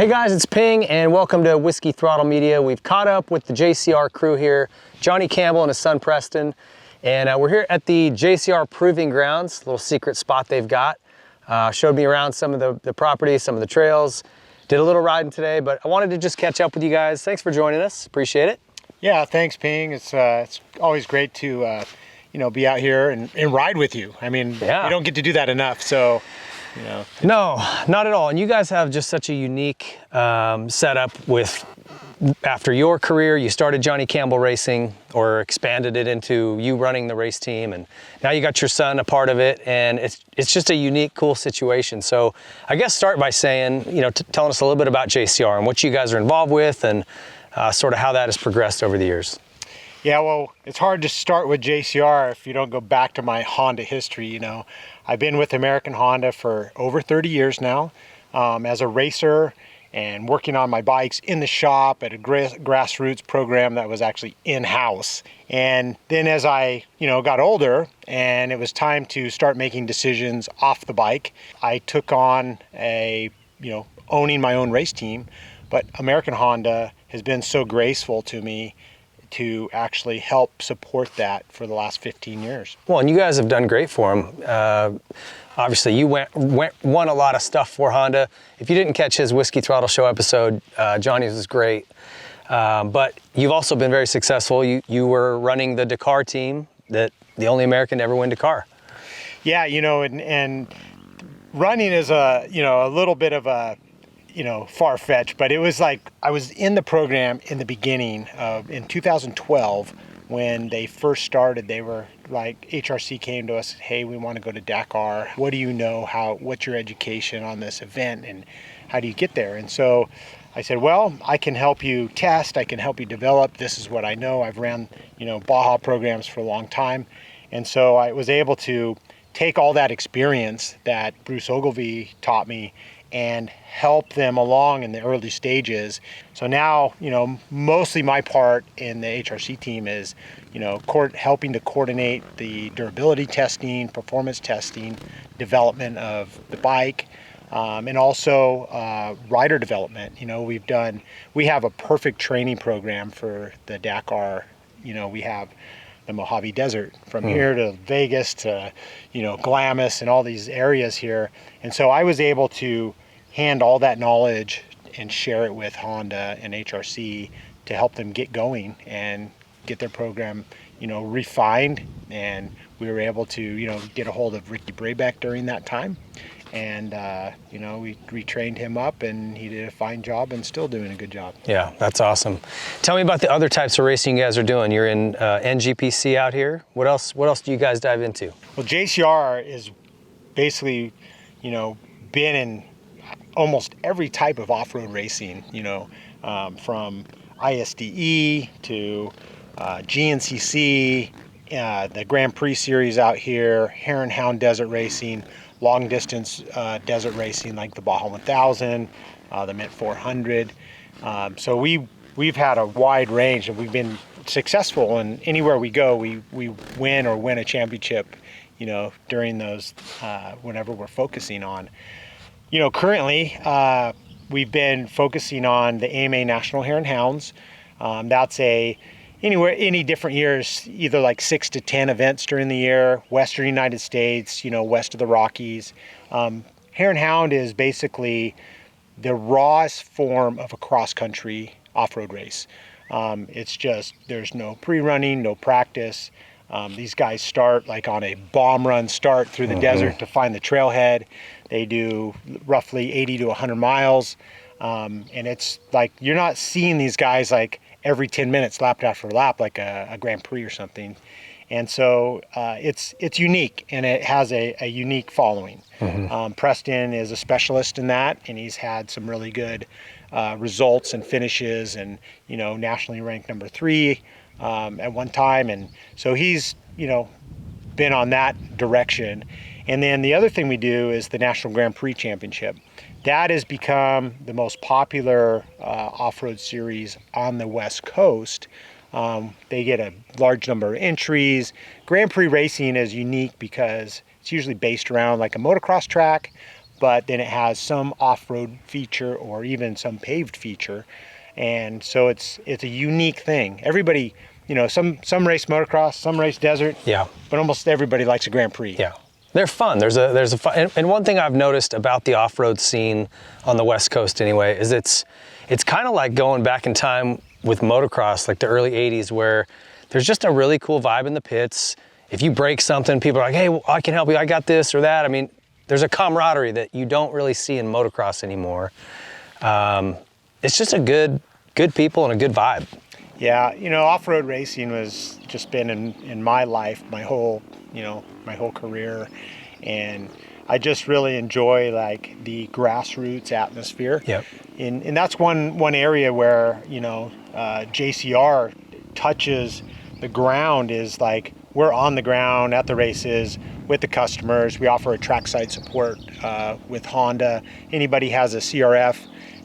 Hey guys, it's Ping and welcome to Whiskey Throttle Media. We've caught up with the JCR crew here, Johnny Campbell and his son Preston, and we're here at the JCR Proving Grounds, a little secret spot they've got. Showed me around some of the property, some of the trails. Did a little riding today, but I wanted to just catch up with you guys. Thanks for joining us, appreciate it. Yeah, thanks Ping. It's always great to be out here and ride with you. I mean, yeah. You don't get to do that enough, so. No, not at all. And you guys have just such a unique setup with, after your career, you started Johnny Campbell Racing or expanded it into you running the race team. And now you got your son a part of it. And it's just a unique, cool situation. So I guess start by saying, telling us a little bit about JCR and what you guys are involved with and sort of how that has progressed over the years. Yeah, well, it's hard to start with JCR if you don't go back to my Honda history, I've been with American Honda for over 30 years now as a racer and working on my bikes in the shop at a grassroots program that was actually in-house. And then as I, got older and it was time to start making decisions off the bike, I took on owning my own race team. But American Honda has been so graceful to me to actually help support that for the last 15 years. Well, and you guys have done great for them. Obviously, you won a lot of stuff for Honda. If you didn't catch his Whiskey Throttle Show episode, Johnny's was great. But you've also been very successful. You were running the Dakar team, the only American to ever win Dakar. Yeah, and running is a little bit of a far-fetched, but it was like I was in the program in the beginning of in 2012 when they first started. They were like, HRC came to us, hey, we want to go to Dakar. What do you know? What's your education on this event and how do you get there? And so I said, well, I can help you test, I can help you develop. This is what I know. I've ran Baja programs for a long time, and so I was able to take all that experience that Bruce Ogilvie taught me and help them along in the early stages. So now, mostly my part in the HRC team is, helping to coordinate the durability testing, performance testing, development of the bike, and also rider development. We have a perfect training program for the Dakar. We have the Mojave Desert from here to Vegas to, Glamis and all these areas here. And so I was able to hand all that knowledge and share it with Honda and HRC to help them get going and get their program, refined. And we were able to, get a hold of Ricky Brabeck during that time. And, we retrained him up and he did a fine job and still doing a good job. Yeah, that's awesome. Tell me about the other types of racing you guys are doing. You're in NGPC out here. What else do you guys dive into? Well, JCR is basically, been in almost every type of off-road racing, from ISDE to GNCC, the Grand Prix series out here, Hare and Hound desert racing, long distance desert racing like the Baja 1000, the Mint 400. So we've had a wide range and we've been successful, and anywhere we go, we win a championship, during those, whenever we're focusing on. Currently, we've been focusing on the AMA National Hare and Hounds. That's any different years, either like 6 to 10 events during the year, Western United States, west of the Rockies. Hare and Hound is basically the rawest form of a cross-country off-road race. It's just, there's no pre-running, no practice. These guys start like on a bomb run start through the desert to find the trailhead. They do roughly 80 to 100 miles. And it's like, you're not seeing these guys like every 10 minutes lap after lap, like a Grand Prix or something. And so it's unique and it has a unique following. Preston is a specialist in that, and he's had some really good results and finishes and, nationally ranked number 3 at one time. And so he's, been on that direction. And then the other thing we do is the National Grand Prix Championship. That has become the most popular off-road series on the West Coast. They get a large number of entries. Grand Prix racing is unique because it's usually based around like a motocross track, but then it has some off-road feature or even some paved feature. And so it's a unique thing. Everybody, you know, some race motocross, some race desert, Yeah. but almost everybody likes a Grand Prix. Yeah. They're fun. There's a fun, and one thing I've noticed about the off-road scene on the West Coast anyway, is it's kind of like going back in time with motocross, like the early 80s, where there's just a really cool vibe in the pits. If you break something, people are like, hey, I can help you, I got this or that. I mean, there's a camaraderie that you don't really see in motocross anymore. It's just a good people and a good vibe. Yeah, you know, off-road racing was just been in my life, my whole career, and I just really enjoy like the grassroots atmosphere. Yep. And that's one area where, you know, JCR touches the ground, is like we're on the ground at the races with the customers. We offer a trackside support with Honda. Anybody has a CRF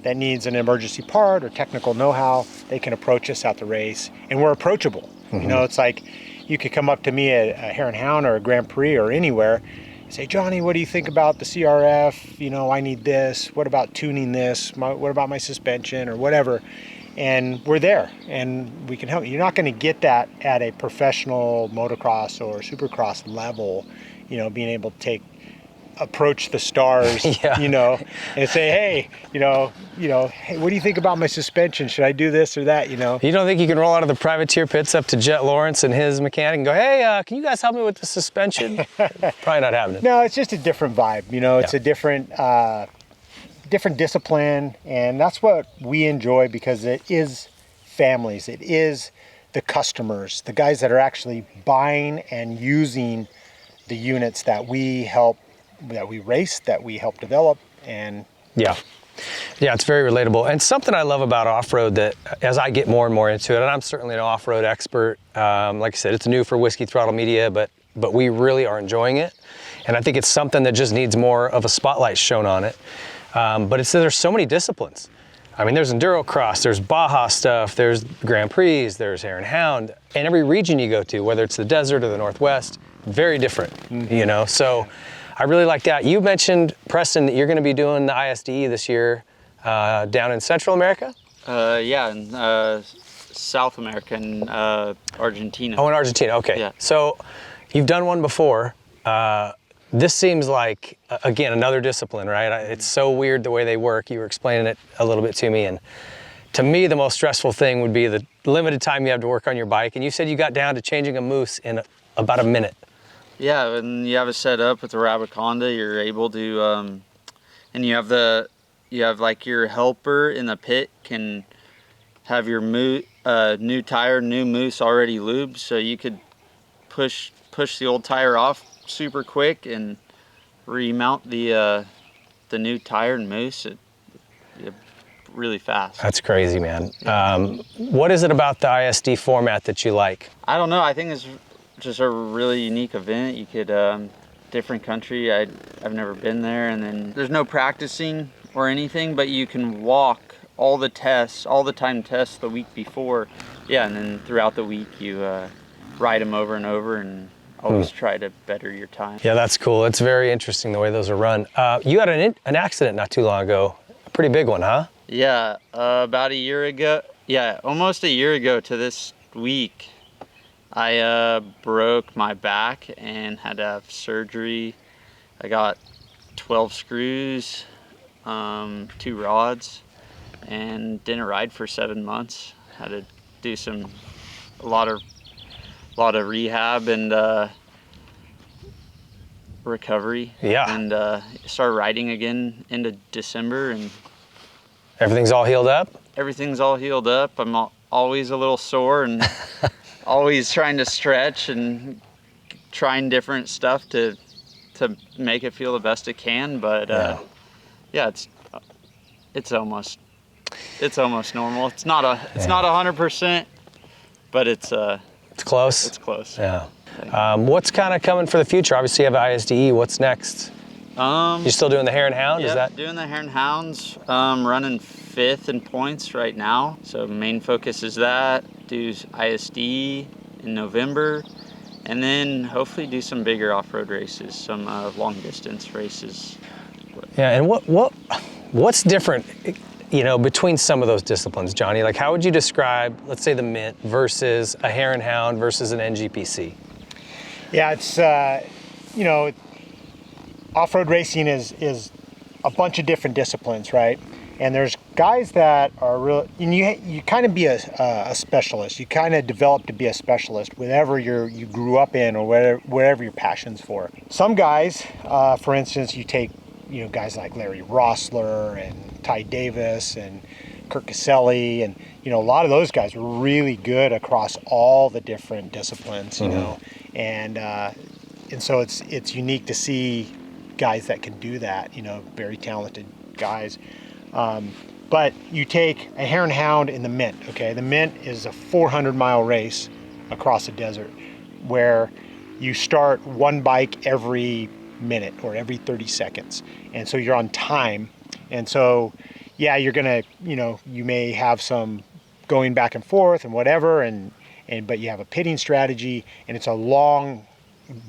that needs an emergency part or technical know-how, they can approach us at the race, and we're approachable. Mm-hmm. You know, it's like you could come up to me at a Hare and Hound or a Grand Prix or anywhere, say, Johnny, what do you think about the CRF? You know, I need this. What about tuning this? What about my suspension or whatever? And we're there, and we can help you. You're not going to get that at a professional motocross or supercross level, you know, being able to approach the stars, yeah. you know, and say, hey, you know, hey, what do you think about my suspension? Should I do this or that, you know? You don't think you can roll out of the privateer pits up to Jet Lawrence and his mechanic and go, hey, can you guys help me with the suspension? Probably not happening. No, it's just a different vibe, you know, it's Yeah. a different discipline, and that's what we enjoy, because it is families, it is the customers, the guys that are actually buying and using the units that we race, that we help develop. And yeah, it's very relatable. And something I love about off-road, that as I get more and more into it, and I'm certainly an off-road expert, like I said, it's new for Whiskey Throttle Media, but we really are enjoying it. And I think it's something that just needs more of a spotlight shown on it. But there's so many disciplines. I mean, there's enduro cross, there's Baja stuff, there's Grand Prix, there's Hare and Hound, and every region you go to, whether it's the desert or the Northwest, very different, you know? So I really like that. You mentioned, Preston, that you're going to be doing the ISDE this year down in Central America? Yeah, in South America, in Argentina. Oh, in Argentina, okay. Yeah. So you've done one before. This seems like, again, another discipline, right? It's so weird the way they work. You were explaining it a little bit to me, and to me, the most stressful thing would be the limited time you have to work on your bike. And you said you got down to changing a moose in about a minute. Yeah, when you have it set up with the Rabiconda, you're able to, and you have like your helper in the pit can have your new tire, new moose already lubed, so you could push the old tire off super quick and remount the new tire and moose really fast. That's crazy, man. What is it about the ISD format that you like? I don't know. I think it's just a really unique event. You could, different country. I've never been there, and then there's no practicing or anything, but you can walk all the time tests the week before. Yeah, and then throughout the week you ride them over and over and always try to better your time. Yeah, that's cool. It's very interesting the way those are run. You had an accident not too long ago. A pretty big one, huh? Yeah, about a year ago. Yeah, almost a year ago to this week, I broke my back and had to have surgery. I got 12 screws, 2 rods, and didn't ride for 7 months. Had to do a lot of rehab and recovery. Yeah. And started riding again into December, and Everything's all healed up? Everything's all healed up. I'm always a little sore and always trying to stretch and trying different stuff to make it feel the best it can. But yeah, it's almost normal. It's not 100%, but it's close. It's close. Yeah. What's kind of coming for the future? Obviously, you have ISDE. What's next? You still doing the Hare and Hound? Yeah, Is that doing the Hare and Hounds? Running 5th in points right now. So main focus is that. Do ISDE in November, and then hopefully do some bigger off-road races, some long distance races. Yeah, and what's different, you know, between some of those disciplines, Johnny? Like, how would you describe, let's say, the Mint versus a Hare and Hound versus an NGPC? Yeah, it's you know, off-road racing is a bunch of different disciplines, right? And there's guys that are real, and you kind of be a specialist. You kind of develop to be a specialist, whatever you grew up in or whatever your passion's for. Some guys, for instance, you take, you know, guys like Larry Rossler and Ty Davis and Kirk Caselli, and you know, a lot of those guys are really good across all the different disciplines, you know, and so it's unique to see guys that can do that, you know, very talented guys. But you take a Hare and Hound in the Mint, okay? The Mint is a 400-mile race across the desert where you start one bike every minute or every 30 seconds. And so you're on time. And so, yeah, you're gonna, you know, you may have some going back and forth and whatever, but you have a pitting strategy, and it's a long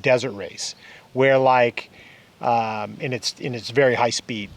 desert race where like, and it's very high speed.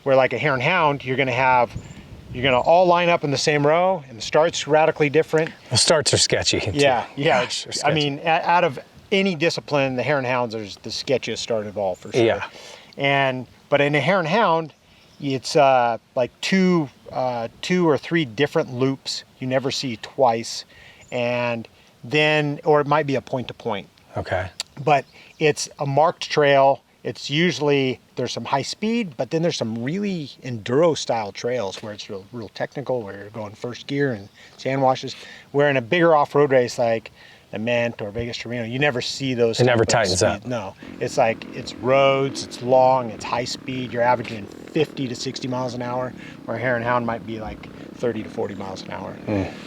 Where like a Hare and Hound, you're gonna all line up in the same row, and the start's radically different. The starts are sketchy. Yeah, yeah. Gosh, I mean, out of any discipline, the Hare and Hounds are the sketchiest start of all, for sure. Yeah. But in a Hare and Hound, it's like two or three different loops you never see twice, and then, or it might be a point to point. Okay. But it's a marked trail. It's usually, there's some high speed, but then there's some really enduro style trails where it's real technical, where you're going first gear and sand washes. Where in a bigger off-road race like the Mint or Vegas Torino, you never see those. It never tightens up. No, it's like, it's roads, it's long, it's high speed. You're averaging 50 to 60 miles an hour, where Hare and Hound might be like 30 to 40 miles an hour.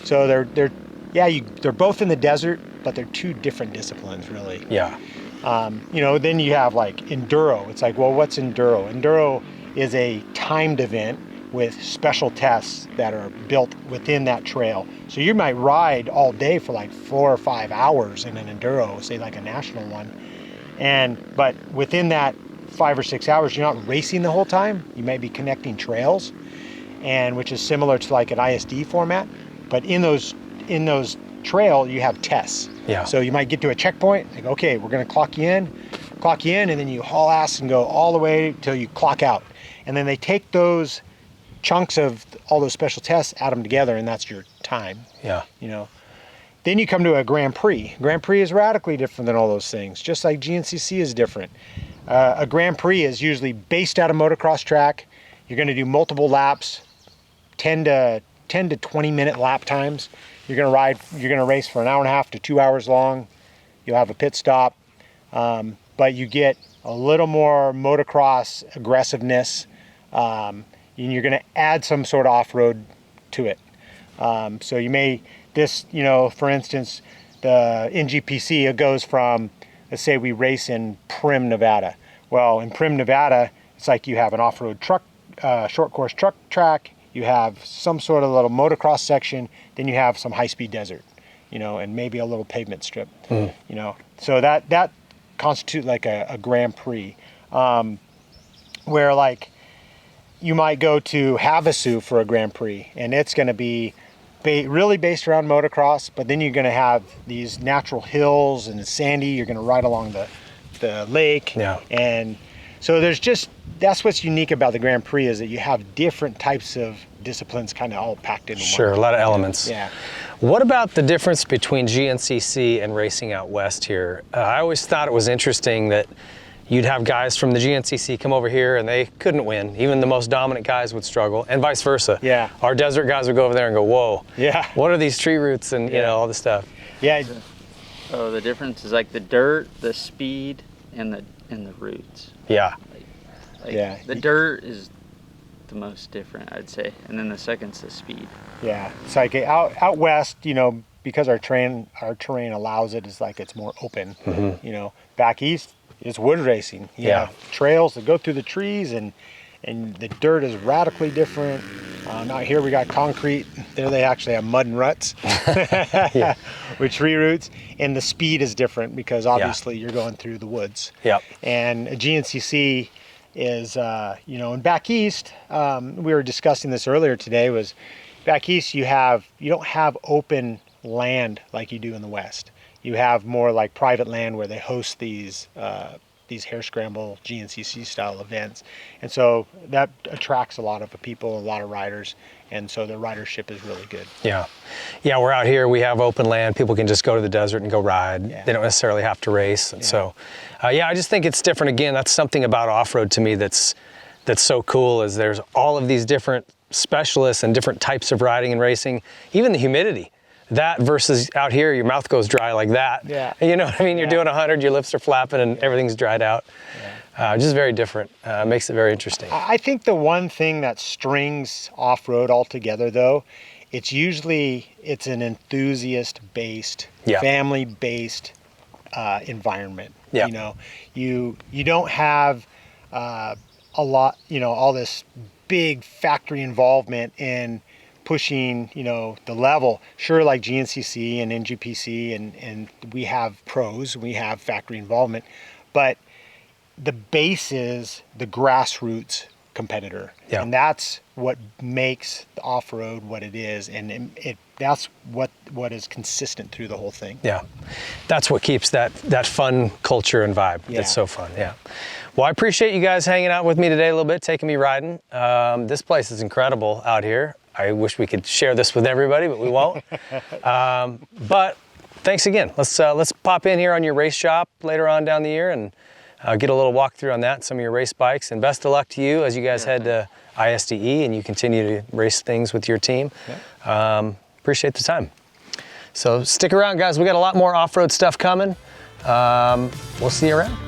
So they're both in the desert, but they're two different disciplines, really. Yeah. You know, then you have like enduro. It's like, well, what's enduro? Enduro is a timed event with special tests that are built within that trail. So you might ride all day for like 4 or 5 hours in an enduro, say like a national one. But within that 5 or 6 hours, you're not racing the whole time. You might be connecting trails, and which is similar to like an ISDE format. But in those trail, you have tests. Yeah. So you might get to a checkpoint, like, okay, we're gonna clock you in, and then you haul ass and go all the way till you clock out. And then they take those chunks of all those special tests, add them together, and that's your time. Yeah. You know. Then you come to a Grand Prix. Grand Prix is radically different than all those things, just like GNCC is different. A Grand Prix is usually based out of motocross track. You're gonna do multiple laps, 10 to 20 minute lap times. You're gonna race for an hour and a half to 2 hours long. You'll have a pit stop, but you get a little more motocross aggressiveness, and you're gonna add some sort of off-road to it. So you may, you know, for instance, the NGPC, it goes from, let's say we race in Primm, Nevada. Well, in Primm, Nevada, it's like you have an off-road truck, short course truck track, you have some sort of little motocross section, then you have some high-speed desert, you know, and maybe a little pavement strip, you know. So that constitutes like a Grand Prix, where like you might go to Havasu for a Grand Prix, and it's going to be really based around motocross, but then you're going to have these natural hills and it's sandy. You're going to ride along the lake, and so that's what's unique about the Grand Prix, is that you have different types of disciplines kind of all packed into one. Sure, a lot of elements. Yeah. What about the difference between GNCC and racing out west here? I always thought it was interesting that you'd have guys from the GNCC come over here and they couldn't win. Even the most dominant guys would struggle, and vice versa. Yeah. Our desert guys would go over there and go, whoa, yeah, what are these tree roots and you know, all this stuff? Yeah. Oh, the difference is like the dirt, the speed, and the roots. Yeah. Yeah. The dirt is the most different, I'd say, and then the second's the speed. Yeah. It's like out west, you know, because our terrain allows it, is like it's more open. You know, back east is wood racing. You have trails that go through the trees, and the dirt is radically different. Out here we got concrete. There they actually have mud and ruts with tree roots, and the speed is different because obviously you're going through the woods. Yep. And a GNCC, is, you know, and back east, we were discussing this earlier today, was back east you don't have open land like you do in the West. You have more like private land where they host these hare scramble GNCC style events, and so that attracts a lot of people, a lot of riders, and so the ridership is really good. Yeah, we're out here, we have open land, people can just go to the desert and go ride. They don't necessarily have to race. And so I just think it's different. Again, that's something about off-road to me that's so cool, is there's all of these different specialists and different types of riding and racing. Even the humidity, that versus out here, your mouth goes dry like that. You know what I mean? You're doing 100, your lips are flapping and everything's dried out. Just very different. Makes it very interesting. I think the one thing that strings off-road all together, though, it's an enthusiast-based, family-based environment. You know, you don't have a lot, you know, all this big factory involvement in pushing, you know, the level. Sure, like GNCC and NGPC, and we have pros, we have factory involvement, but the base is the grassroots competitor, and that's what makes the off-road what it is, and that's what is consistent through the whole thing. That's what keeps that fun culture and vibe. It's so fun. Well, I appreciate you guys hanging out with me today a little bit, taking me riding. This place is incredible out here. I wish we could share this with everybody, but we won't. But thanks again. Let's pop in here on your race shop later on down the year and get a little walkthrough on that, some of your race bikes. And best of luck to you as you guys head to ISDE and you continue to race things with your team. Appreciate the time. So stick around, guys. We got a lot more off-road stuff coming. We'll see you around.